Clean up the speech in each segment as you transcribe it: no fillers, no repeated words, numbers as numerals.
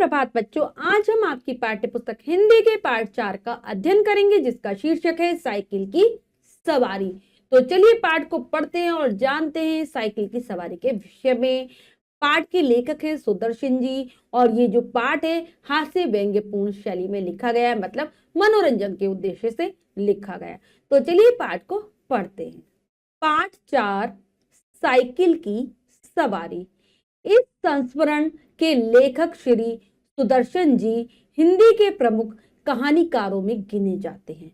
सुप्रभात बच्चों, आज हम आपकी पाठ्य पुस्तक हिंदी के पाठ 4 का अध्ययन करेंगे जिसका शीर्षक है साइकिल की सवारी। तो चलिए पाठ को पढ़ते हैं और जानते हैं साइकिल की सवारी के विषय में। पाठ के लेखक हैं सुदर्शन जी और ये जो पाठ है हास्य व्यंग्यपूर्ण शैली में लिखा गया है, मतलब मनोरंजन के उद्देश्य से लिखा गया है। तो चलिए पाठ को पढ़ते हैं। पाठ 4, साइकिल की सवारी। इस संस्मरण के लेखक श्री सुदर्शन जी हिंदी के प्रमुख कहानीकारों में गिने जाते हैं।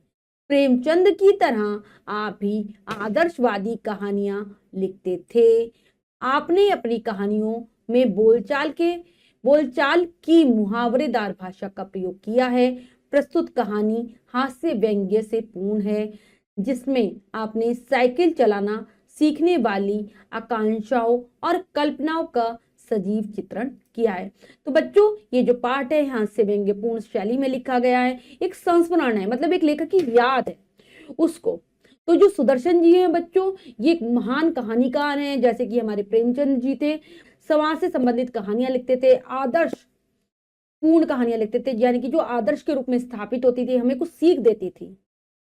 प्रेमचंद की तरह आप भी आदर्शवादी कहानियां लिखते थे। आपने अपनी कहानियों में बोलचाल की मुहावरेदार भाषा का प्रयोग किया है। प्रस्तुत कहानी हास्य व्यंग्य से पूर्ण है, जिसमें आपने साइकिल चलाना सीखने वाली आकांक्षाओं और कल्पनाओं का सजीव चित्रण किया है। तो बच्चों, ये जो पाठ है हास्य व्यंग्यपूर्ण शैली में लिखा गया है, एक संस्मरण है, मतलब एक लेखक की याद है उसको। तो जो सुदर्शन जी हैं बच्चों, ये एक महान कहानीकार हैं, जैसे कि हमारे प्रेमचंद जी थे। समाज से संबंधित कहानियां लिखते थे, आदर्श पूर्ण कहानियां लिखते थे, यानी कि जो आदर्श के रूप में स्थापित होती थी, हमें कुछ सीख देती थी।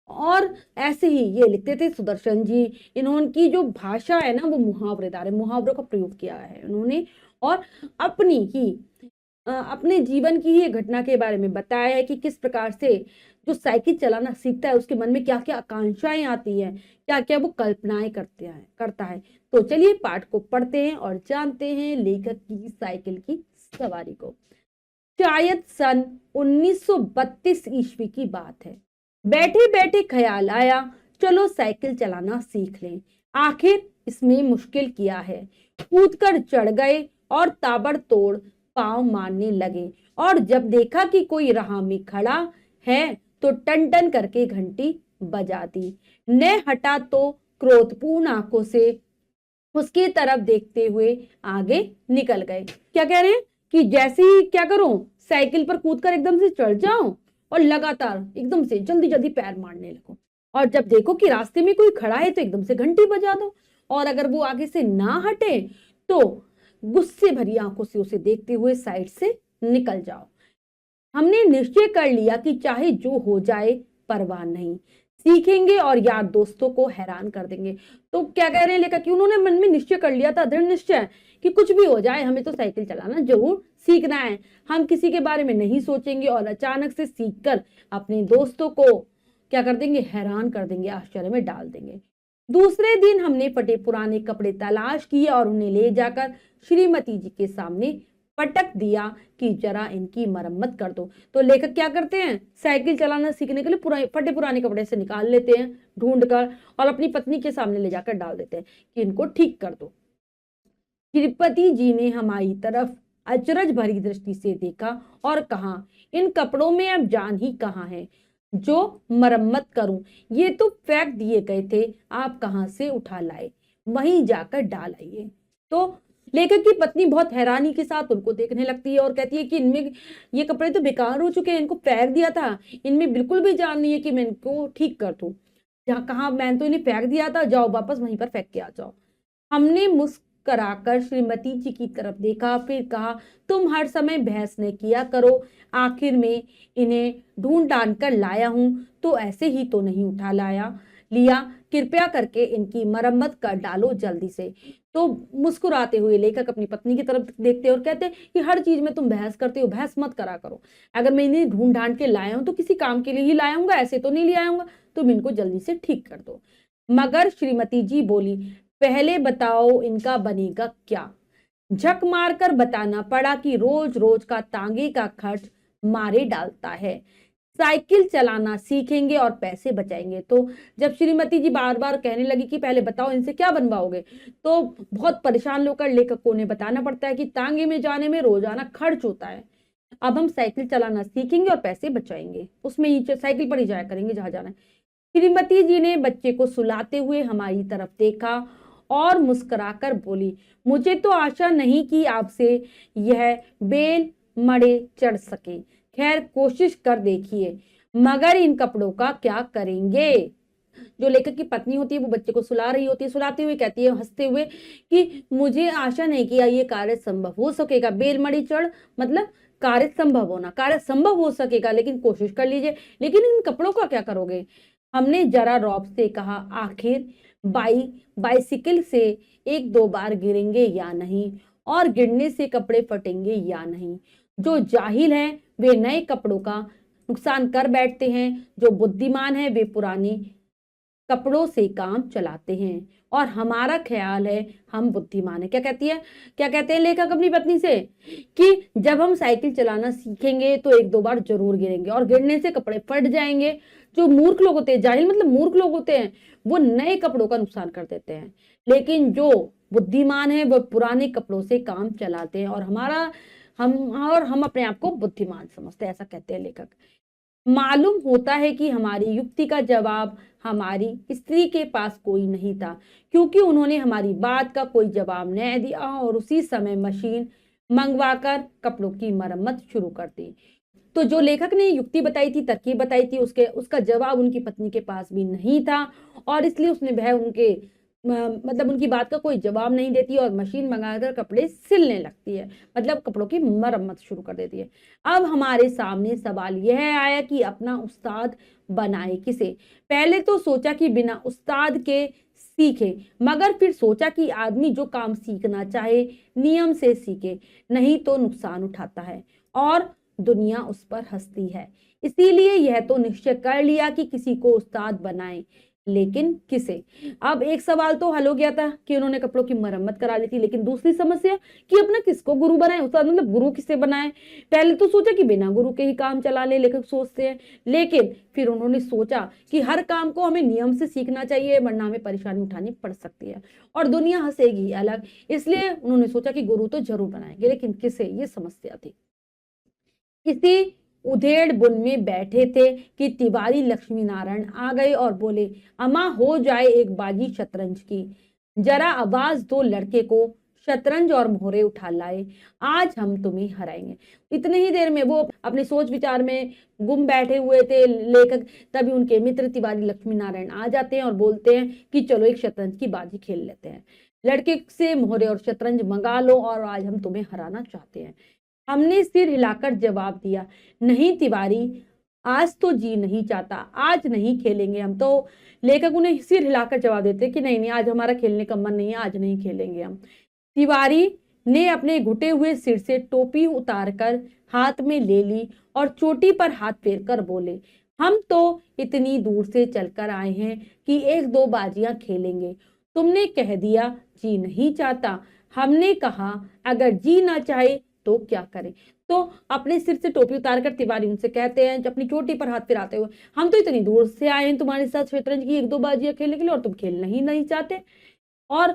और ऐसे ही ये लिखते थे सुदर्शन जी। इन्होंने जो भाषा है ना वो मुहावरेदार है, मुहावरों का प्रयोग किया है उन्होंने, और अपने जीवन की ही घटना के बारे में बताया है कि किस प्रकार से जो साइकिल चलाना सीखता है उसके मन में क्या क्या आकांक्षाएं आती है, क्या क्या वो कल्पनाएं करता है। तो चलिए पाठ को पढ़ते हैं और जानते हैं लेखक की साइकिल की सवारी को। शायद सन 1932 ईस्वी की बात है। बैठे बैठे ख्याल आया, चलो साइकिल चलाना सीख लें। आखिर इसमें मुश्किल क्या है। कूदकर चढ़ गए और ताबड़तोड़ पांव मारने लगे, और जब देखा कि कोई राह में खड़ा है तो टन टन करके घंटी बजा दी। न हटा तो क्रोधपूर्ण आंखों से उसकी तरफ देखते हुए आगे निकल गए। क्या कह रहे हैं कि जैसे ही क्या करूं, साइकिल पर कूदकर एकदम से चढ़ जाऊं और लगातार एकदम से जल्दी जल्दी पैर मारने लगो, और जब देखो कि रास्ते में कोई खड़ा है तो एकदम से घंटी बजा दो, और अगर वो आगे से ना हटे तो गुस्से भरी आंखों से उसे देखते हुए साइड से निकल जाओ। हमने निश्चय कर लिया कि चाहे जो हो जाए परवाह नहीं, सीखेंगे और यार दोस्तों को हैरान कर देंगे। तो क्या कह रहे हैं लेखक कि उन्होंने मन में निश्चय कर लिया था, दृढ़ निश्चय, कि कुछ भी हो जाए हमें तो साइकिल चलाना जरूर सीखना है। हम किसी के बारे में नहीं सोचेंगे और अचानक से सीखकर अपने दोस्तों को क्या कर देंगे, हैरान कर देंगे, आश्चर्य में डाल देंगे। दूसरे दिन हमने फटे पुराने कपड़े तलाश किए और उन्हें ले जाकर श्रीमती जी के सामने पटक दिया कि जरा इनकी मरम्मत कर दो। तो लेखक क्या करते हैं, साइकिल चलाना सीखने के लिए फटे पुराने कपड़े से निकाल लेते हैं ढूंढकर, और अपनी पत्नी के सामने ले जाकर डाल देते हैं कि इनको ठीक कर दो। श्रीमती जी ने हमारी तरफ अचरज भरी दृष्टि से देखा और कहा, इन कपड़ों में अब जान ही कहाँ है जो मरम्मत करूं, ये तो फेंक दिए गए थे, आप कहां से उठा लाए, वहीं जाकर डाल आइए। तो लेखक की पत्नी बहुत हैरानी के साथ उनको देखने लगती है और कहती है कि इनमें ये कपड़े तो बेकार हो चुके हैं, इनको फेंक दिया था, इनमें बिल्कुल भी जान नहीं है कि मैं इनको ठीक कर दूं। जहाँ कहा, मैंने तो इन्हें फेंक दिया था, जाओ वापस वहीं पर फेंक के आ जाओ। हमने मुस्कुराकर श्रीमती जी की तरफ देखा, फिर कहा, तुम हर समय बहस न किया करो, आखिर में इन्हें ढूंढ ढांड कर लाया हूं तो ऐसे ही तो नहीं उठा लिया, कृपया करके इनकी मरम्मत कर डालो जल्दी से। तो मुस्कुराते हुए लेखक अपनी पत्नी की तरफ देखते हैं और कहते हैं कि हर चीज में तुम बहस करते हो, बहस मत करा करो। अगर मैं इन्हें ढूंढ ढांड के लाया हूं तो किसी काम के लिए ही लाया हूँ, ऐसे तो नहीं ले आऊंगा, तुम इनको जल्दी से ठीक कर दो। मगर श्रीमती जी बोली, पहले बताओ इनका बनेगा क्या। झक मारकर बताना पड़ा कि रोज रोज का तांगे का खर्च मारे डालता है, साइकिल चलाना सीखेंगे और पैसे बचाएंगे। तो जब श्रीमती जी बार बार कहने लगी कि पहले बताओ इनसे क्या बनवाओगे, तो बहुत परेशान होकर लेखक को उन्हें बताना पड़ता है कि तांगे में जाने में रोजाना खर्च होता है, अब हम साइकिल चलाना सीखेंगे और पैसे बचाएंगे, उसमें ही साइकिल पर ही जाया करेंगे जहां जाना है। श्रीमती जी ने बच्चे को सुलाते हुए हमारी तरफ देखा और मुस्कुराकर बोली, मुझे तो आशा नहीं कि आपसे यह बेल मड़े चढ़ सके, खैर कोशिश कर देखिए, मगर इन कपड़ों का क्या करेंगे। जो लेखक की पत्नी होती है वो बच्चे को सुला रही होती है, सुलाते हुए कहती है हंसते हुए कि मुझे आशा नहीं कि ये कार्य संभव हो सकेगा। बेलमड़ी चढ़ मतलब कार्य संभव होना, कार्य संभव हो सकेगा लेकिन कोशिश कर लीजिए। लेकिन इन कपड़ों का क्या करोगे? हमने जरा रौब से कहा, आखिर बाइसिकल से एक दो बार गिरेंगे या नहीं, और गिरने से कपड़े फटेंगे या नहीं। जो जाहिल हैं वे नए कपड़ों का नुकसान कर बैठते हैं, जो बुद्धिमान है वे पुराने कपड़ों से काम चलाते हैं। और हमारा ख्याल है हम बुद्धिमान है। क्या कहती है, क्या कहते हैं लेखक अपनी पत्नी से, कि जब हम साइकिल चलाना सीखेंगे तो एक दो बार जरूर गिरेंगे और गिरने से कपड़े फट जाएंगे। जो मूर्ख लोग होते हैं, जाहिल मतलब मूर्ख लोग होते हैं, वो नए कपड़ों का नुकसान कर देते हैं, लेकिन जो बुद्धिमान है वो पुराने कपड़ों से काम चलाते हैं। और हम अपने आप को बुद्धिमान समझते हैं, ऐसा कहते हैं लेखक। मालूम होता है कि हमारी युक्ति का जवाब हमारी स्त्री के पास कोई नहीं था, क्योंकि उन्होंने हमारी बात का कोई जवाब नहीं दिया और उसी समय मशीन मंगवाकर कपड़ों की मरम्मत शुरू कर दी। तो जो लेखक ने युक्ति बताई थी, तरकीब बताई थी, उसका जवाब उनकी पत्नी के पास भी नहीं था, और इसलिए उसने वह मतलब उनकी बात का कोई जवाब नहीं देती और मशीन मंगाकर कपड़े सिलने लगती है, मतलब कपड़ों की मरम्मत शुरू कर देती है। अब हमारे सामने सवाल यह आया कि अपना उस्ताद बनाए किसे। पहले तो सोचा कि बिना उस्ताद के सीखे, मगर फिर सोचा कि आदमी जो काम सीखना चाहे नियम से सीखे, नहीं तो नुकसान उठाता है और दुनिया उस पर हंसती है। इसीलिए यह तो निश्चय कर लिया कि किसी को उस्ताद बनाए, लेकिन किसे। अब एक सवाल तो हल हो गया था कि उन्होंने कपड़ों की मरम्मत करा ली थी, लेकिन दूसरी समस्या कि अपना किसको गुरु बनाए, उस्ताद मतलब गुरु किसे बनाए। पहले तो सोचा कि बिना गुरु के ही काम चला ले, लेखक सोचते हैं, लेकिन फिर उन्होंने सोचा कि हर काम को हमें नियम से सीखना चाहिए, वरना हमें परेशानी उठानी पड़ सकती है और दुनिया हंसेगी अलग। इसलिए उन्होंने सोचा कि गुरु तो जरूर बनाएंगे, लेकिन किसे, ये समस्या थी। इसी उधेड़ बुन में बैठे थे कि तिवारी लक्ष्मी नारायण आ गए और बोले, अम्मा हो जाए एक बाजी शतरंज की, जरा आवाज दो लड़के को शतरंज और मोहरे उठा लाए, आज हम तुम्हें हराएंगे। इतने ही देर में वो अपने सोच विचार में गुम बैठे हुए थे लेखक, तभी उनके मित्र तिवारी लक्ष्मी नारायण आ जाते हैं और बोलते हैं कि चलो एक शतरंज की बाजी खेल लेते हैं, लड़के से मोहरे और शतरंज मंगा लो और आज हम तुम्हें हराना चाहते हैं। हमने सिर हिलाकर जवाब दिया, नहीं तिवारी, आज तो जी नहीं चाहता, आज नहीं खेलेंगे हम। तो लेखक उन्हें सिर हिलाकर जवाब देते कि नहीं नहीं, आज हमारा खेलने का मन नहीं है, आज नहीं खेलेंगे हम। तिवारी ने अपने घुटे हुए सिर से टोपी उतारकर हाथ में ले ली और चोटी पर हाथ फेर कर बोले, हम तो इतनी दूर से चलकर आए हैं कि एक दो बाजियां खेलेंगे, तुमने कह दिया जी नहीं चाहता। हमने कहा अगर जी ना चाहे तो क्या करें। तो अपने सिर से टोपी उतारकर तिवारी उनसे कहते हैं, अपनी चोटी पर हाथ फिराते हुए, हम तो इतनी दूर से आए हैं तुम्हारे साथ शतरंज की एक दो बाजियां खेलने के लिए और तुम खेलना ही नहीं चाहते। और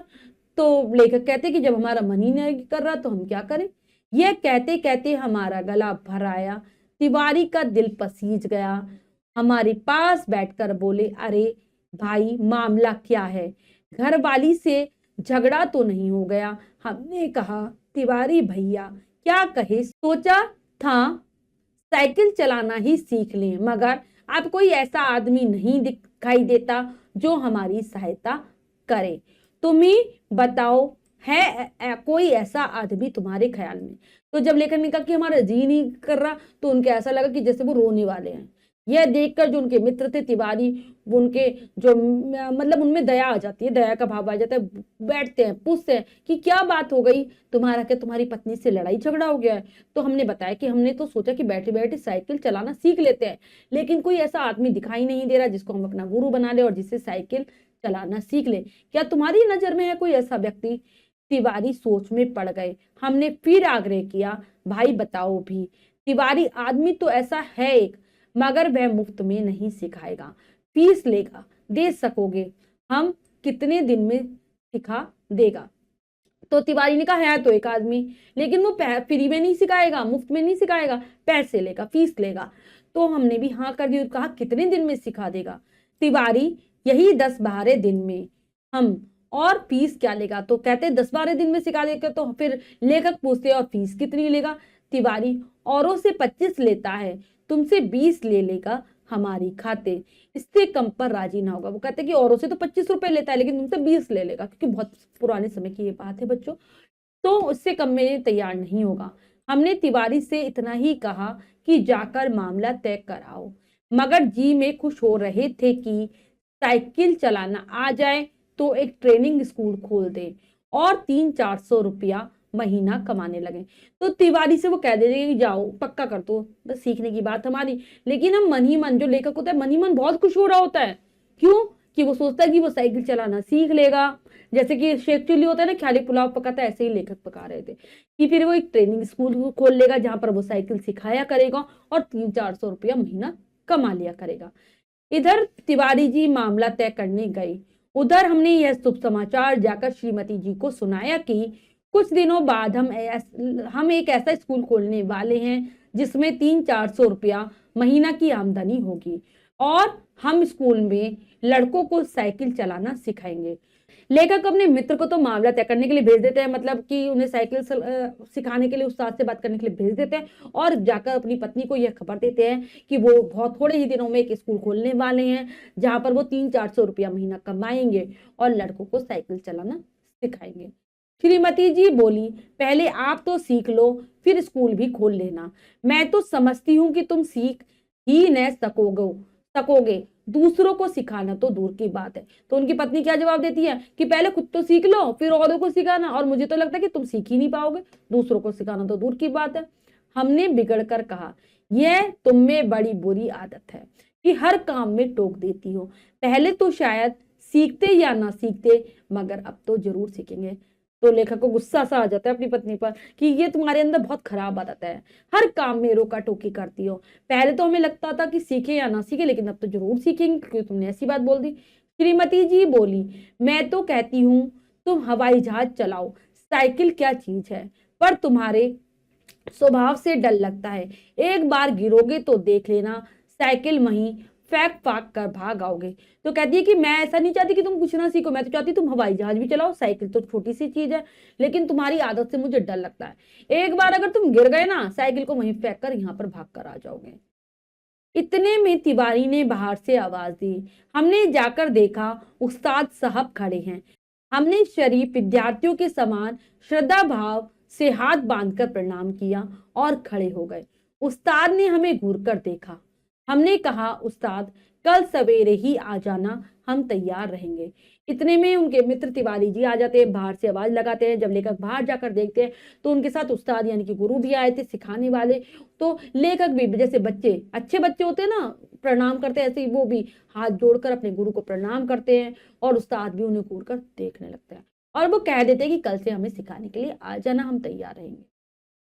तो लेखक कहते कि जब हमारा मन ही नहीं कर रहा तो हम क्या करें। यह कहते कहते हमारा गला भर आया, तिवारी का दिल पसीज गया, हमारे पास बैठकर बोले, अरे भाई मामला क्या है, घर वाली से झगड़ा तो नहीं हो गया। हमने कहा तिवारी भैया क्या कहे, सोचा था साइकिल चलाना ही सीख लें, मगर अब कोई ऐसा आदमी नहीं दिखाई देता जो हमारी सहायता करे। तुम ही बताओ, है कोई ऐसा आदमी तुम्हारे ख्याल में। तो जब लेखक ने कहा कि हमारा जी नहीं कर रहा, तो उनके ऐसा लगा कि जैसे वो रोने वाले हैं। यह देखकर जो उनके मित्र थे तिवारी, वो उनके जो मतलब उनमें दया आ जाती है, दया का भाव आ जाता है, बैठते हैं, पूछते हैं कि क्या बात हो गई, तुम्हारी पत्नी से लड़ाई झगड़ा हो गया है। तो हमने बताया कि हमने तो सोचा कि बैठे बैठे साइकिल चलाना सीख लेते हैं, लेकिन कोई ऐसा आदमी दिखाई नहीं दे रहा जिसको हम अपना गुरु बना ले और जिससे साइकिल चलाना सीख ले। क्या तुम्हारी नजर में है कोई ऐसा व्यक्ति। तिवारी सोच में पड़ गए। हमने फिर आग्रह किया, भाई बताओ भी। तिवारी, आदमी तो ऐसा है एक, मगर वह मुफ्त में नहीं सिखाएगा, फीस लेगा, दे सकोगे, हम कितने दिन में सिखा देगा। तो तिवारी ने कहा है तो एक आदमी, लेकिन वो फ्री में नहीं सिखाएगा, मुफ्त में नहीं सिखाएगा, पैसे लेगा, फीस लेगा। तो हमने भी हाँ कर दी, कहा कितने दिन में सिखा देगा। तिवारी, यही 10-12 दिन में। हम, और फीस क्या लेगा। तो कहते 10-12 दिन में सिखा देगा। तो फिर लेखक पूछते और फीस कितनी लेगा। तिवारी, औरों से 25 लेता है, तुमसे 20 ले लेगा हमारी खातिर, इससे कम पर राजी ना होगा। वो कहते कि औरों से तो 25 रुपए लेता है, लेकिन तुमसे 20 ले लेगा, क्योंकि बहुत पुराने समय की ये बात है बच्चों, तो उससे कम में तैयार नहीं होगा। हमने तिवारी से इतना ही कहा कि जाकर मामला तय कराओ, मगर जी में खुश हो रहे थे कि साइकिल चलाना आ जाए तो एक ट्रेनिंग स्कूल खोल दे और 300-400 रुपया महीना कमाने लगे। तो तिवारी से वो कह देंगे कि जाओ पक्का कर दो, बस सीखने की बात हमारी। लेकिन हम मन ही मन, जो लेखक होता है मन ही मन बहुत खुश हो रहा होता है। क्यों? कि वो सोचता है कि वो साइकिल चलाना सीख लेगा। जैसे कि शेख चिल्ली होता है ना, खाली पुलाव पकाता है, ऐसे ही लेखक पका रहे थे कि फिर वो एक ट्रेनिंग स्कूल खोल लेगा जहां पर वो साइकिल सिखाया करेगा और 300-400 रुपया महीना कमा लिया करेगा। इधर तिवारी जी मामला तय करने गए, उधर हमने यह शुभ समाचार जाकर श्रीमती जी को सुनाया कि कुछ दिनों बाद हम एक ऐसा स्कूल खोलने वाले हैं जिसमें 300-400 रुपया महीना की आमदनी होगी और हम स्कूल में लड़कों को साइकिल चलाना सिखाएंगे। लेखक अपने मित्र को तो मामला तय करने के लिए भेज देते हैं, मतलब कि उन्हें साइकिल सिखाने के लिए उस्ताद से बात करने के लिए भेज देते हैं और जाकर अपनी पत्नी को यह खबर देते हैं कि वो बहुत थोड़े ही दिनों में एक स्कूल खोलने वाले हैं जहां पर वो 300-400 रुपया महीना कमाएंगे और लड़कों को साइकिल चलाना सिखाएंगे। श्रीमती जी बोली, पहले आप तो सीख लो, फिर स्कूल भी खोल लेना। मैं तो समझती हूँ कि तुम सीख ही न सकोगे, दूसरों को सिखाना तो दूर की बात है। तो उनकी पत्नी क्या जवाब देती है कि पहले खुद तो सीख लो फिर औरों को सिखाना, और मुझे तो लगता है कि तुम सीख ही नहीं पाओगे, दूसरों को सिखाना तो दूर की बात है। हमने बिगड़ कर कहा, यह तुम में बड़ी बुरी आदत है कि हर काम में टोक देती हो। पहले तो शायद सीखते या ना सीखते, मगर अब तो जरूर सीखेंगे। तो लेखक को गुस्सा सा आ जाता है अपनी पत्नी पर कि ये तुम्हारे अंदर बहुत खराब आदत है, हर काम में रोका टोकी करती हो। पहले तो हमें लगता था कि सीखे या ना सीखे, लेकिन अब तो जरूर सीखेंगे क्योंकि तुमने ऐसी बात बोल दी। श्रीमती जी बोली, मैं तो कहती हूँ तुम हवाई जहाज चलाओ, साइकिल क्या चीज है, पर तुम्हारे स्वभाव से डर लगता है। एक बार गिरोगे तो देख लेना, साइकिल वहीं फेंक फाक कर भाग आओगे। तो कहती है कि मैं ऐसा नहीं चाहती कि तुम कुछ ना सीखो, मैं तो चाहती तुम हवाई जहाज भी चलाओ, साइकिल तो छोटी सी चीज है, लेकिन तुम्हारी आदत से मुझे डर लगता है। एक बार अगर तुम गिर गए ना, साइकिल को वहीं फेंक कर यहाँ पर भाग कर आ जाओगे। इतने में तिवारी ने बाहर से आवाज दी। हमने जाकर देखा उस्ताद साहब खड़े हैं। हमने शरीफ विद्यार्थियों के समान श्रद्धा भाव से हाथ बांधकर प्रणाम किया और खड़े हो गए। उस्ताद ने हमें घूर कर देखा। हमने कहा, उस्ताद कल सवेरे ही आ जाना, हम तैयार रहेंगे। इतने में उनके मित्र तिवारी जी आ जाते हैं, बाहर से आवाज लगाते हैं। जब लेखक बाहर जाकर देखते हैं तो उनके साथ उस्ताद यानी कि गुरु भी आए थे सिखाने वाले। तो लेखक भी जैसे बच्चे, अच्छे बच्चे होते हैं ना, प्रणाम करते हैं, ऐसे ही वो भी हाथ जोड़कर अपने गुरु को प्रणाम करते हैं और उस्ताद भी उन्हें घूर कर देखने लगता है और वो कह देते हैं कि कल से हमें सिखाने के लिए आ जाना, हम तैयार रहेंगे।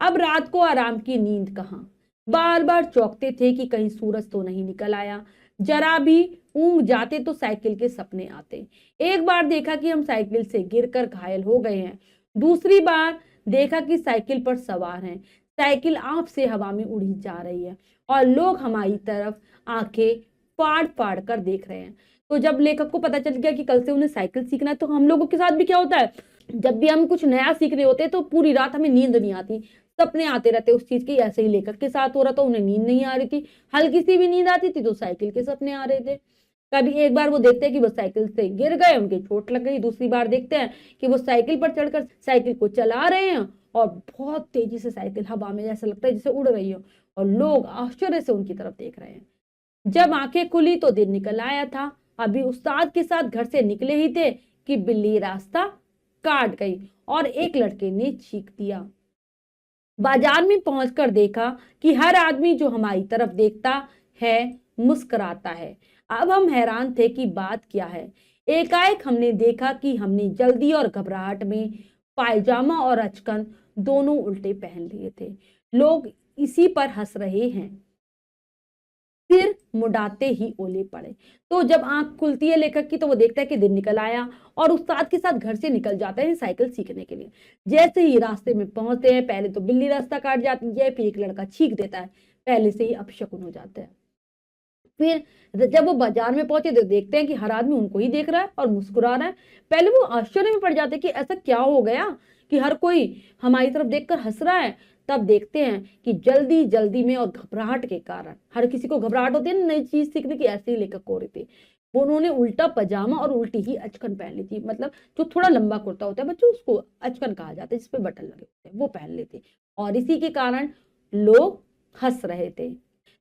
अब रात को आराम की नींद कहाँ, बार बार चौंकते थे कि कहीं सूरज तो नहीं निकल आया। जरा भी ऊंघ जाते तो साइकिल के सपने आते। एक बार देखा कि हम साइकिल से गिरकर घायल हो गए हैं, दूसरी बार देखा कि साइकिल पर सवार हैं, साइकिल आप से हवा में उड़ी जा रही है और लोग हमारी तरफ आंखें फाड़ फाड़ कर देख रहे हैं। तो जब लेखक को पता चल गया कि कल से उन्हें साइकिल सीखना है, तो हम लोगों के साथ भी क्या होता है, जब भी हम कुछ नया सीख रहे होते हैं तो पूरी रात हमें नींद नहीं आती, सपने आते रहते उस चीज की। ऐसे ही लेखक के साथ हो रहा था, उन्हें नींद नहीं आ रही थी, हल्की सी भी नींद आती थी तो साइकिल के सपने आ रहे थे। कभी एक बार वो देखते हैं कि वो साइकिल से गिर गए, उनके चोट लग गई। दूसरी बार देखते हैं कि वो साइकिल पर चढ़कर साइकिल को चला रहे हैं और बहुत तेजी से साइकिल हवा में जैसा लगता है जैसे उड़ रही हो और लोग आश्चर्य से उनकी तरफ देख रहे हैं। जब आंखें खुली तो दिन निकल आया था। अभी उस्ताद के साथ घर से निकले ही थे कि बिल्ली रास्ता काट गई और एक लड़के ने चीख दिया। बाजार में पहुंचकर देखा कि हर आदमी जो हमारी तरफ देखता है मुस्कुराता है। अब हम हैरान थे कि बात क्या है। एकाएक हमने देखा कि हमने जल्दी और घबराहट में पायजामा और अचकन दोनों उल्टे पहन लिए थे। लोग इसी पर हंस रहे हैं। सिर मुड़ाते ही ओले पड़े। तो जब आंख खुलती है लेखक की तो वो देखता है कि दिन निकल आया और उस्ताद के साथ घर से निकल जाते हैं साइकिल सीखने के लिए। जैसे ही रास्ते में पहुंचते हैं, पहले तो बिल्ली रास्ता काट जाती है, फिर एक लड़का चीख देता है, पहले से ही अपशकुन हो जाता है। फिर जब वो बाजार में पहुंचे तो देखते हैं कि हर आदमी उनको ही देख रहा है और मुस्कुरा रहा है। पहले वो आश्चर्य में पड़ जाते हैं कि ऐसा क्या हो गया कि हर कोई हमारी तरफ देखकर हंस रहा है। तब देखते हैं कि जल्दी जल्दी में और घबराहट के कारण, हर किसी को घबराहट होती है ना नई चीज सीखने की, ऐसे ही लेखक हो रही थी। वो उन्होंने उल्टा पजामा और उल्टी ही अचकन पहन ली थी, मतलब जो थोड़ा लंबा कुर्ता होता है बच्चों, उसको अचकन कहा जाता है, जिसपे बटन लगे होते हैं, वो पहन ली थी। और इसी के कारण लोग हंस रहे थे।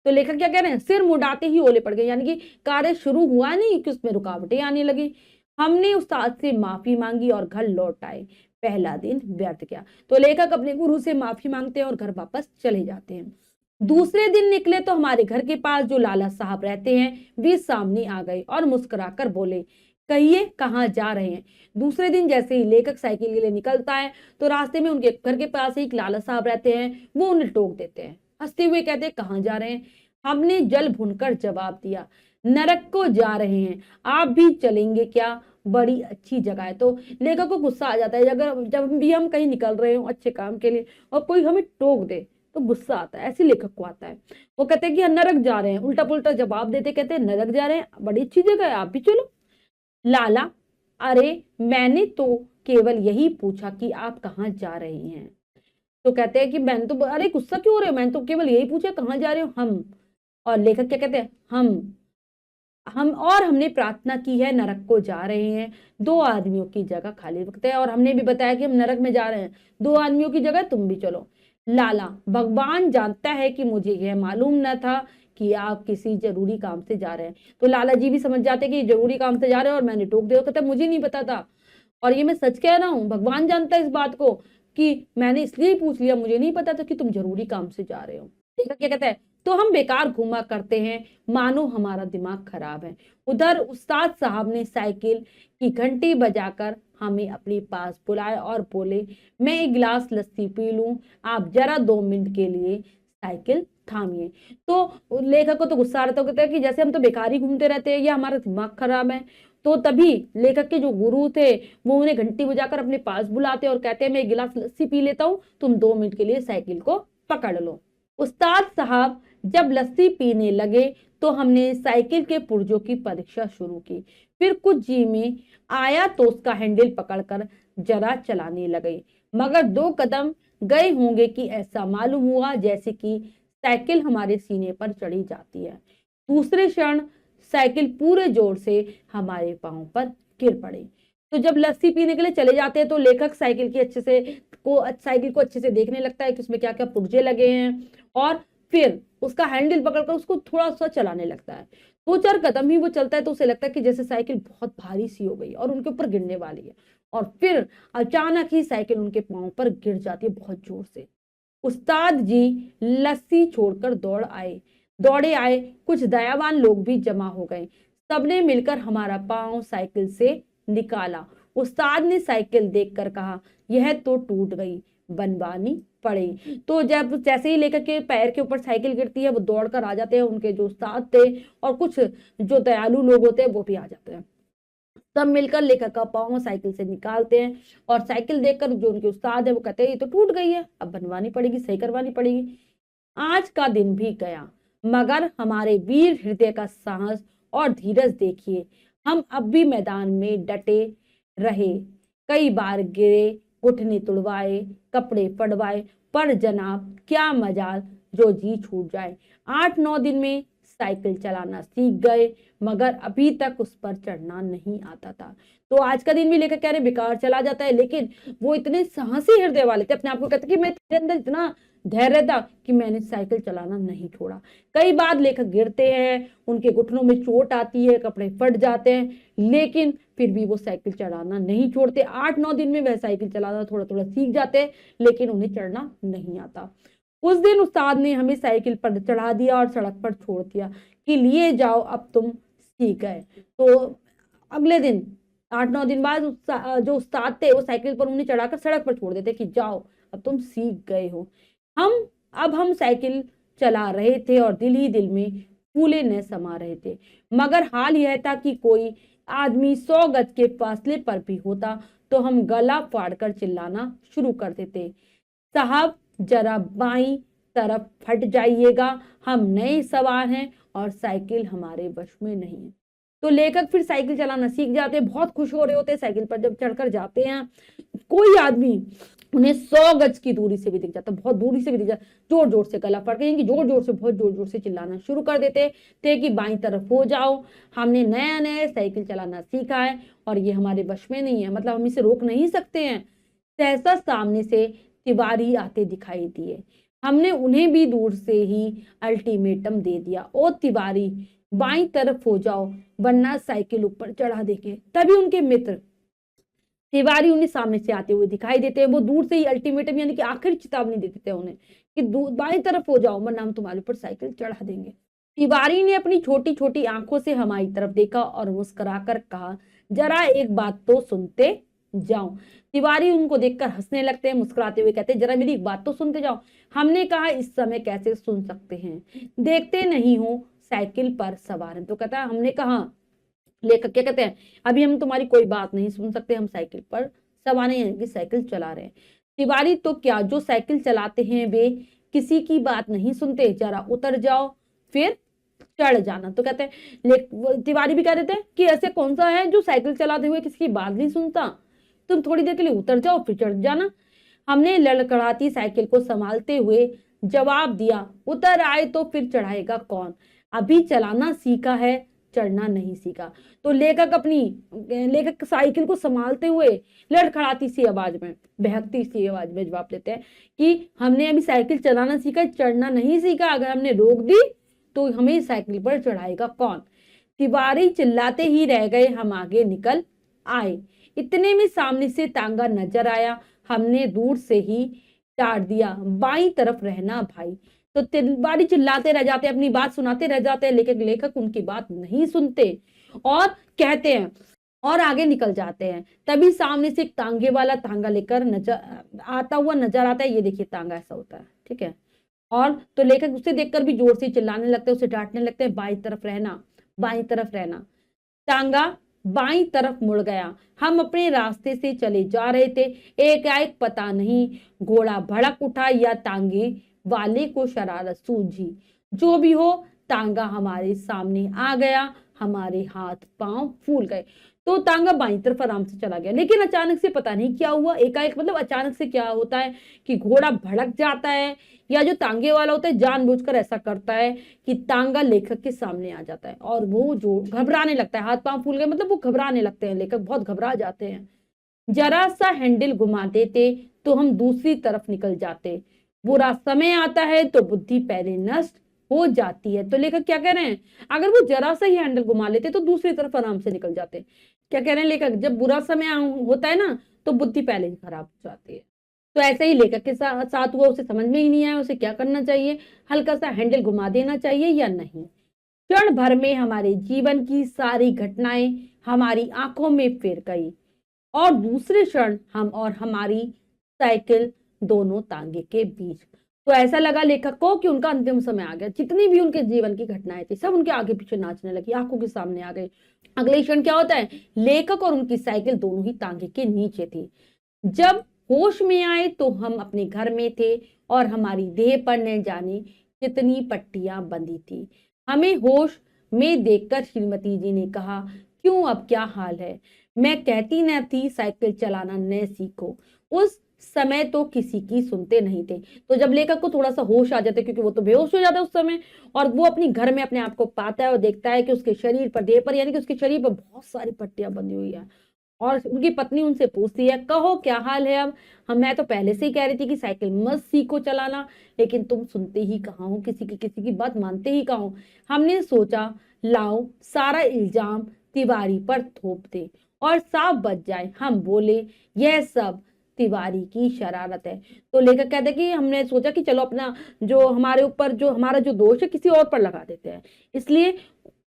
तो लेखक क्या कह रहे हैं, सिर मुड़ाते ही ओले पड़ गए, यानी कि कार्य शुरू हुआ नहीं कि उसमें रुकावटें आने लगी। हमने उस्ताद से माफी मांगी और घर लौट आए। पहला दिन व्यर्थ गया। तो लेखक अपने गुरु से माफी मांगते हैं और घर वापस चले जाते हैं। दूसरे दिन निकले तो हमारे घर के पास जो लाला साहब रहते हैं वे सामने आ गए और मुस्कुराकर बोले, कहिए कहाँ जा रहे हैं। दूसरे दिन जैसे ही लेखक साइकिल के लिए निकलता है तो रास्ते में उनके घर के पास एक लाला साहब रहते हैं, वो उन्हें टोक देते हैं। हंसते हुए कहते हैं, कहाँ जा रहे हैं। हमने जल भुनकर जवाब दिया, नरक को जा रहे हैं, आप भी चलेंगे क्या, बड़ी अच्छी जगह है। तो लेखक को गुस्सा आ जाता है, अगर जब भी हम कहीं निकल रहे हो अच्छे काम के लिए और कोई हमें टोक दे तो गुस्सा आता है, ऐसे लेखक को आता है। वो कहते हैं कि नरक जा रहे हैं, उल्टा पुल्टा जवाब देते, कहते हैं नरक जा रहे हैं, बड़ी अच्छी जगह है, आप भी चलो। लाला, अरे मैंने तो केवल यही पूछा कि आप कहाँ जा रहे हैं। तो कहते हैं कि मैंने तो, अरे गुस्सा क्यों हो रहे हो, मैंने तो केवल यही पूछा कहाँ जा रहे हो हम। और लेखक क्या कहते हैं, हम और हमने प्रार्थना की है, नरक को जा रहे हैं, 2 आदमियों की जगह खाली रखते हैं, और हमने भी बताया कि हम नरक में जा रहे हैं, 2 आदमियों की जगह तुम भी चलो। लाला, भगवान जानता है कि मुझे यह मालूम न था कि आप किसी जरूरी काम से जा रहे हैं। तो लाला जी भी समझ जाते कि जरूरी काम से जा रहे हैं और मैंने टोक दिया। कहता मुझे नहीं पता था, और ये मैं सच कह रहा हूँ, भगवान जानता है इस बात को कि मैंने इसलिए पूछ लिया, मुझे नहीं पता था कि तुम जरूरी काम से जा रहे हो। ठीक है, क्या कहता है, तो हम बेकार घूमा करते हैं, मानो हमारा दिमाग खराब है। उधर उस्ताद साहब ने साइकिल की घंटी बजाकर हमें अपने पास बुलाया और बोले, मैं एक गिलास लस्सी पी लूं, आप जरा 2 मिनट के लिए साइकिल थामिए। तो लेखक को तो गुस्सा आ रहा था, कहता है कि जैसे हम तो बेकार ही घूमते रहते हैं, या हमारा दिमाग खराब है। तो तभी लेखक के जो गुरु थे वो उन्हें घंटी बजाकर अपने पास बुलाते और कहते हैं, मैं एक गिलास लस्सी पी लेता हूँ, तुम 2 मिनट के लिए साइकिल को पकड़ लो। उस्ताद साहब जब लस्सी पीने लगे तो हमने साइकिल के पुर्जों की परीक्षा शुरू की। फिर कुछ जी में आया तो उसका हैंडल पकड़कर जरा चलाने लगे, मगर 2 कदम गए होंगे कि ऐसा मालूम हुआ जैसे कि साइकिल हमारे सीने पर चढ़ी जाती है। दूसरे क्षण साइकिल पूरे जोर से हमारे पांव पर गिर पड़ी। तो जब लस्सी पीने के लिए चले जाते हैं तो लेखक साइकिल को अच्छे से देखने लगता है कि उसमें क्या क्या पुर्जे लगे हैं, और फिर उसका हैंडल पकड़कर उसको थोड़ा सा चलाने लगता है। 2-4 कदम ही वो चलता है तो उसे लगता है कि जैसे साइकिल बहुत भारी सी हो गई और उनके ऊपर गिरने वाली है, और फिर अचानक ही साइकिल उनके पांव पर गिर जाती है बहुत जोर से। उस्ताद जी लस्सी छोड़कर दौड़े आए, कुछ दयावान लोग भी जमा हो गए, सबने मिलकर हमारा पांव साइकिल से निकाला। उस्ताद ने साइकिल देखकर कहा, यह तो टूट गई, बनवानी पड़ेगी। तो जब जैसे ही लेखक के पैर के ऊपर साइकिल गिरती है वो दौड़कर आ जाते हैं, उनके जो उस्ताद थे और कुछ जो दयालु लोग होते हैं वो भी आ जाते हैं। सब मिलकर लेखक का पांव साइकिल से निकालते हैं, और साइकिल देखकर जो उनके उस्ताद है वो कहते हैं, ये तो टूट गई है, अब बनवानी पड़ेगी, सही करवानी पड़ेगी। आज का दिन भी गया, मगर हमारे वीर हृदय का साहस और धीरज देखिए, हम अब भी मैदान में डटे रहे, कई बार गिरे, घुटने तुड़वाए, कपड़े फड़वाए, पर जनाब क्या मजाल जो जी छूट जाए। 8-9 दिन में साइकिल चलाना सीख गए, मगर अभी तक उस पर चढ़ना नहीं आता था। तो आज का दिन भी लेकर कह रहे बेकार चला जाता है, लेकिन वो इतने साहसी हृदय वाले थे, अपने आप को कहते कि मेरे अंदर इतना धैर्य था कि मैंने साइकिल चलाना नहीं छोड़ा। कई बार लेखक गिरते हैं, उनके घुटनों में चोट आती है, कपड़े फट जाते हैं, लेकिन फिर भी वो साइकिल चलाना नहीं छोड़ते। 8-9 दिन में वह साइकिल चलाना थोड़ा थोड़ा सीख जाते हैं, लेकिन उन्हें चढ़ना नहीं आता। उस दिन उस्ताद ने हमें साइकिल पर चढ़ा दिया और सड़क पर छोड़ दिया कि लिए जाओ, अब तुम सीख गए। तो अगले दिन 8-9 दिन बाद जो उस्ताद थे वो साइकिल पर उन्हें चढ़ाकर सड़क पर छोड़ देते कि जाओ, अब तुम सीख गए हो। हम साइकिल चला रहे थे और दिल ही दिल में फूले न समा रहे थे, मगर हाल यह था कि कोई आदमी 100 गज के फासले पर भी होता तो हम गला फाड़कर चिल्लाना शुरू कर देते, साहब जरा बाईं तरफ फट जाइएगा, हम नए सवार हैं और साइकिल हमारे वश में नहीं है। तो लेखक फिर साइकिल चलाना सीख जाते हैं, बहुत खुश हो रहे होते हैं, साइकिल पर जब चढ़कर जाते हैं। कोई आदमी उन्हें 100 गज की दूरी से भी दिख जाता, बहुत दूरी से भी दिख जाता, जोर जोर से गला फड़ गई कि जोर जोर से, बहुत जोर जोर से चिल्लाना शुरू कर देते थे कि बाईं तरफ हो जाओ, हमने नया नया साइकिल चलाना सीखा है और ये हमारे वश में नहीं है, मतलब हम इसे रोक नहीं सकते हैं। सहसा सामने से तिवारी आते दिखाई दिए। हमने उन्हें भी दूर से ही अल्टीमेटम दे दिया, ओ तिवारी बाईं तरफ हो जाओ वरना साइकिल ऊपर चढ़ा देंगे। तभी उनके मित्र तिवारी उन्हें सामने से आते हुए दिखाई देते हैं। वो दूर से ही अल्टीमेटम यानी कि आखिरी चेतावनी देते थे उन्हें कि बाईं तरफ हो जाओ वरना हम तुम्हारे ऊपर साइकिल चढ़ा देंगे। तिवारी ने अपनी छोटी छोटी आंखों से हमारी तरफ देखा और मुस्कुराकर कहा, जरा एक बात तो सुनते जाओ। तिवारी उनको देखकर हंसने लगते हैं, मुस्कुराते हुए कहते हैं, जरा मेरी एक बात तो सुनते जाओ। हमने कहा, इस समय कैसे सुन सकते हैं, देखते नहीं हो साइकिल पर सवार है। तो कहता है, हमने कहा, लेखक क्या कहते हैं, अभी हम तुम्हारी कोई बात नहीं सुन सकते, हम साइकिल पर सवार हैं कि साइकिल चला रहे हैं। तिवारी, तो क्या जो साइकिल चलाते हैं वे किसी की बात नहीं सुनते, जरा उतर जाओ फिर चढ़ जाना। तो कहते हैं, तिवारी भी कह देते हैं कि ऐसे कौन सा है जो साइकिल चलाते हुए किसी की बात नहीं सुनता, तुम थोड़ी देर के लिए उतर जाओ फिर चढ़ जाना। हमने लड़खड़ाती साइकिल को संभालते हुए जवाब दिया, उतर आए तो फिर चढ़ाएगा कौन, अभी चलाना सीखा है, चढ़ना नहीं सीखा। तो लेखक साइकिल को संभालते हुए लड़खड़ाती सी आवाज में, बहकती सी आवाज में जवाब देते हैं कि हमने अभी साइकिल चलाना सीखा, चढ़ना नहीं सीखा, अगर हमने रोक दी तो हमें साइकिल पर चढ़ाएगा कौन। तिवारी चिल्लाते ही रह गए, हम आगे निकल आए। इतने में सामने से तांगा नजर आया, हमने दूर से ही टाट दिया, बाईं तरफ रहना भाई। तो तिवारी चिल्लाते रह जाते, अपनी बात सुनाते रह जाते हैं, लेकिन लेखक उनकी बात नहीं सुनते और कहते हैं और आगे निकल जाते हैं। तभी सामने से एक तांगे वाला तांगा लेकर आता हुआ नजर आता है। ये देखिए तांगा ऐसा होता है, ठीक है। और तो लेखक उसे देखकर भी जोर से चिल्लाने लगते हैं, उसे डांटने लगते हैं, बाईं तरफ रहना, बाईं तरफ रहना। तांगा बाईं तरफ मुड़ गया, हम अपने रास्ते से चले जा रहे थे। एकाएक पता नहीं घोड़ा भड़क उठा या तांगे वाले को शरारत सूझी, जो भी हो तांगा हमारे सामने आ गया, हमारे हाथ पांव फूल गए। तो तांगा बाईं तरफ आराम से चला गया, लेकिन अचानक से पता नहीं क्या हुआ, एकाएक मतलब अचानक से क्या होता है कि घोड़ा भड़क जाता है, या जो तांगे वाला होता है जानबूझकर ऐसा करता है कि तांगा लेखक के सामने आ जाता है और वो जो घबराने लगता है, हाथ पांव फूल गए मतलब वो घबराने लगते हैं, लेखक बहुत घबरा जाते हैं। जरा सा हैंडल घुमा देते तो हम दूसरी तरफ निकल जाते, बुरा समय आता है तो बुद्धि पहले नष्ट हो जाती है। तो लेखक क्या कह रहे हैं, अगर वो जरा सा ही हैंडल घुमा लेते तो दूसरी तरफ आराम से निकल जाते। क्या कह रहे हैं लेखक, जब बुरा समय होता है ना तो बुद्धि पहले ही खराब हो जाती है। तो ऐसे ही लेखक के साथ हुआ, उसे समझ में ही नहीं आया उसे क्या करना चाहिए, हल्का सा हैंडल घुमा देना चाहिए या नहीं। क्षण भर में हमारे जीवन की सारी घटनाएं हमारी आंखों में फिर गई और दूसरे क्षण हम और हमारी साइकिल दोनों तांगे के बीच। तो ऐसा लगा लेखक को कि उनका अंतिम समय आ गया, जितनी भी उनके जीवन की घटनाएं थी सब उनके आगे पीछे नाचने लगी, आंखों के सामने आ गई। अगले क्षण क्या होता है, लेखक और उनकी साइकिल दोनों ही तांगे के नीचे थी। जब होश में आए तो हम अपने घर में थे और हमारी देह पर न जाने कितनी पट्टियां बंधी थी। हमें होश में देखकर श्रीमती जी ने कहा, क्यों अब क्या हाल है, मैं कहती न थी साइकिल चलाना न सीखो। उस समय तो किसी की सुनते नहीं थे। तो जब लेखक को थोड़ा सा होश आ जाता है, क्योंकि वो तो बेहोश हो जाता है उस समय, और वो अपनी घर में अपने आप को पाता है और देखता है कि उसके शरीर पर, देह पर यानी कि उसके शरीर पर बहुत सारी पट्टियां बंधी हुई है। और उनकी पत्नी उनसे पूछती है, कहो क्या हाल है अब, मैं तो पहले से ही कह रही थी कि साइकिल मत सीखो चलाना, लेकिन तुम सुनते ही कहाँ हो, किसी की बात मानते ही कहाँ हो। हमने सोचा लाओ सारा इल्जाम तिवारी पर थोप दे और साफ बच जाए। हम बोले, यह सब तिवारी की शरारत है। तो लेखक कहते हैं कि हमने सोचा कि चलो अपना जो हमारे ऊपर जो हमारा जो दोष है किसी और पर लगा देते हैं, इसलिए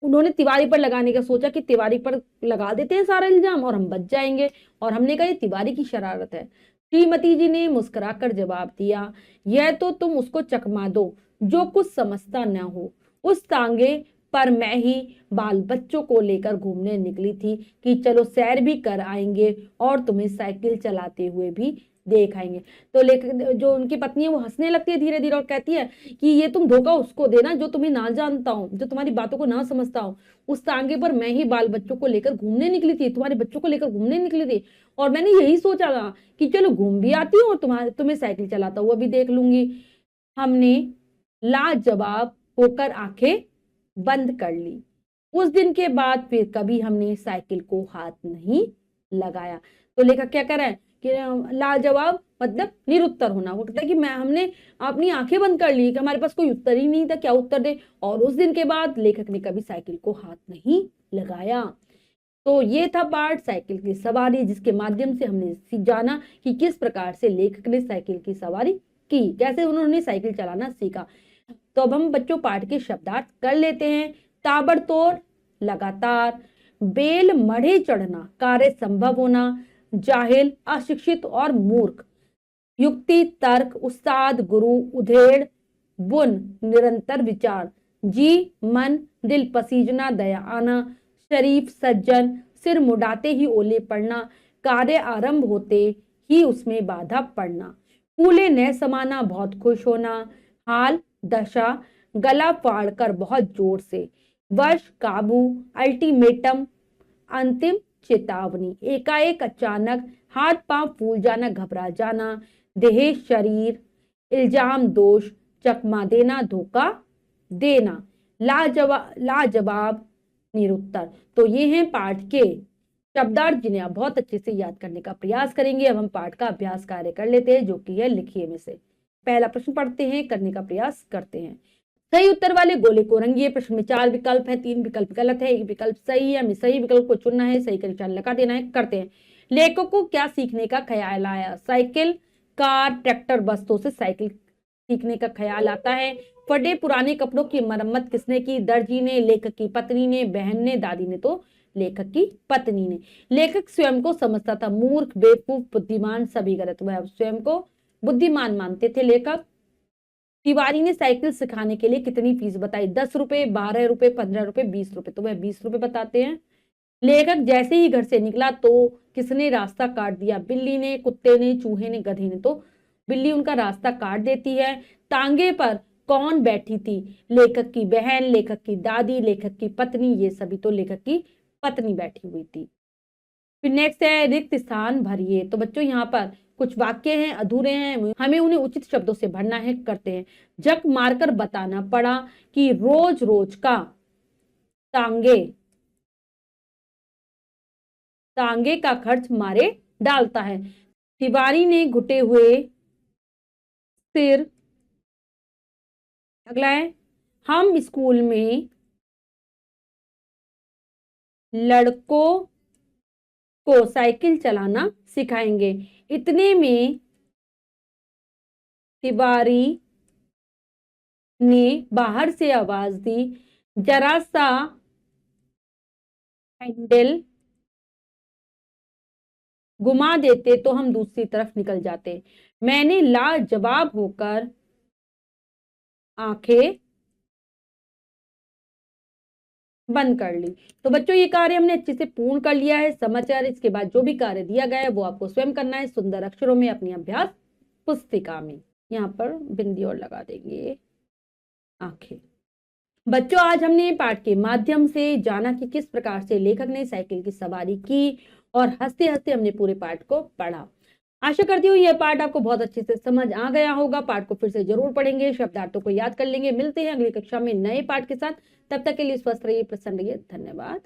उन्होंने तिवारी पर लगाने का सोचा कि तिवारी पर लगा देते हैं सारा इल्जाम और हम बच जाएंगे। और हमने कहा ये तिवारी की शरारत है। श्रीमती जी ने मुस्कुराकर जवाब दिया, यह तो तुम उसको चकमा दो जो कुछ समझता न हो। उस तांगे पर मैं ही बाल बच्चों को लेकर घूमने निकली थी कि चलो सैर भी कर आएंगे और तुम्हें साइकिल चलाते हुए भी देख आएंगे। तो लेकिन जो उनकी पत्नी है वो हंसने लगती है धीरे धीरे और कहती है कि ये तुम धोखा उसको देना जो तुम्हें ना जानता हूँ, जो तुम्हारी बातों को ना समझता हूँ। उस तांगे पर मैं ही बाल बच्चों को लेकर घूमने निकली थी, तुम्हारे बच्चों को लेकर घूमने निकली थी, और मैंने यही सोचा था कि चलो घूम भी आती हूँ और तुम्हें साइकिल चलाता हुआ भी देख लूंगी। हमने लाजवाब होकर आंखें बंद कर ली। उस दिन के बाद फिर कभी हमने साइकिल को हाथ नहीं लगाया। तो लेखक क्या कर रहा है कि लाजवाब मतलब निरुत्तर होना, वो कहता है कि हमने अपनी आंखें बंद कर ली कि हमारे पास कोई उत्तर ही नहीं था, क्या उत्तर दे। और उस दिन के बाद लेखक ने कभी साइकिल को हाथ नहीं लगाया। तो ये था पाठ साइकिल की सवारी, जिसके माध्यम से हमने जाना कि किस प्रकार से लेखक ने साइकिल की सवारी की, कैसे उन्होंने साइकिल चलाना सीखा। तो अब हम बच्चों पाठ के शब्दार्थ कर लेते हैं। ताबड़तोड़, लगातार, बेल मढ़े चढ़ना, कार्य संभव होना, जाहिल, अशिक्षित और मूर्ख, युक्ति, तर्क, उस्ताद, गुरु, उधेड़, बुन, निरंतर विचार, जी, मन, दिल पसीजना, दया आना, शरीफ, सज्जन, सिर मुड़ाते ही ओले पड़ना, कार्य आरंभ होते ही उसमें बाधा पड़ना, फूले न समाना, बहुत खुश होना, हाल, दशा, गला फाड़कर बहुत जोर से, वश, काबू, अल्टीमेटम, अंतिम चेतावनी, एकाएक, अचानक, हाथ पांव फूल जाना, घबरा जाना, देह, शरीर, इल्जाम, दोष, चकमा देना, धोखा देना, लाजवाब, निरुत्तर। तो ये हैं पाठ के शब्दार्थ जिन्हें आप बहुत अच्छे से याद करने का प्रयास करेंगे। अब हम पाठ का अभ्यास कार्य कर लेते हैं, जो कि है लिखिए में से। पहला प्रश्न पढ़ते हैं, करने का प्रयास करते हैं। सही उत्तर वाले गोले को रंगिए। प्रश्न में 4 विकल्प है, 3 विकल्प गलत है, 1 विकल्प सही है। हमें सही विकल्प को चुनना है, सही का निशान लगा देना है। करते हैं। लेखक को क्या सीखने का ख्याल आया? साइकिल, कार, ट्रैक्टर, बस्तों से साइकिल सीखने का ख्याल आता है। फटे पुराने कपड़ों की मरम्मत किसने की? दर्जी ने, लेखक की पत्नी ने, बहन ने, दादी ने। तो लेखक की पत्नी ने। लेखक स्वयं को समझता था मूर्ख, बेवकूफ, बुद्धिमान, सभी गलत। वह स्वयं को बुद्धिमान मानते थे लेखक। तिवारी ने साइकिल सिखाने के लिए कितनी फीस बताई? 10 रुपए, 12 रुपए, 15 रुपए, 20 रुपए। तो वह 20 रुपए बताते हैं। लेखक जैसे ही घर से निकला तो किसने रास्ता काट दिया? बिल्ली ने, कुत्ते ने, चूहे ने, गधे ने। तो बिल्ली उनका रास्ता काट देती है। तांगे पर कौन बैठी थी? लेखक की बहन, लेखक की दादी, लेखक की पत्नी। ये सभी तो लेखक की पत्नी बैठी हुई थी। फिर नेक्स्ट है रिक्त स्थान भरिए। तो बच्चों यहाँ पर कुछ वाक्य हैं, अधूरे हैं, हमें उन्हें उचित शब्दों से भरना है। करते हैं। जक मारकर बताना पड़ा कि रोज रोज का तांगे का खर्च मारे डालता है। तिवारी ने घुटे हुए सिर। अगला है, हम स्कूल में लड़कों को साइकिल चलाना सिखाएंगे। इतने में तिवारी ने बाहर से आवाज दी, जरा सा हैंडल घुमा देते तो हम दूसरी तरफ निकल जाते। मैंने लाजवाब होकर आंखें बंद कर ली। तो बच्चों ये कार्य हमने अच्छे से पूर्ण कर लिया है। समाचार इसके बाद जो भी कार्य दिया गया है वो आपको स्वयं करना है सुंदर अक्षरों में अपनी अभ्यास पुस्तिका में। यहाँ पर बिंदी और लगा देंगे आंखें। बच्चों आज हमने पाठ के माध्यम से जाना कि किस प्रकार से लेखक ने साइकिल की सवारी की और हंसते हंसते हमने पूरे पाठ को पढ़ा। आशा करती हूँ यह पाठ आपको बहुत अच्छे से समझ आ गया होगा। पाठ को फिर से जरूर पढ़ेंगे, शब्दार्थों को याद कर लेंगे। मिलते हैं अगली कक्षा में नए पाठ के साथ। तब तक के लिए स्वस्थ रहिए, प्रसन्न रहिए। धन्यवाद।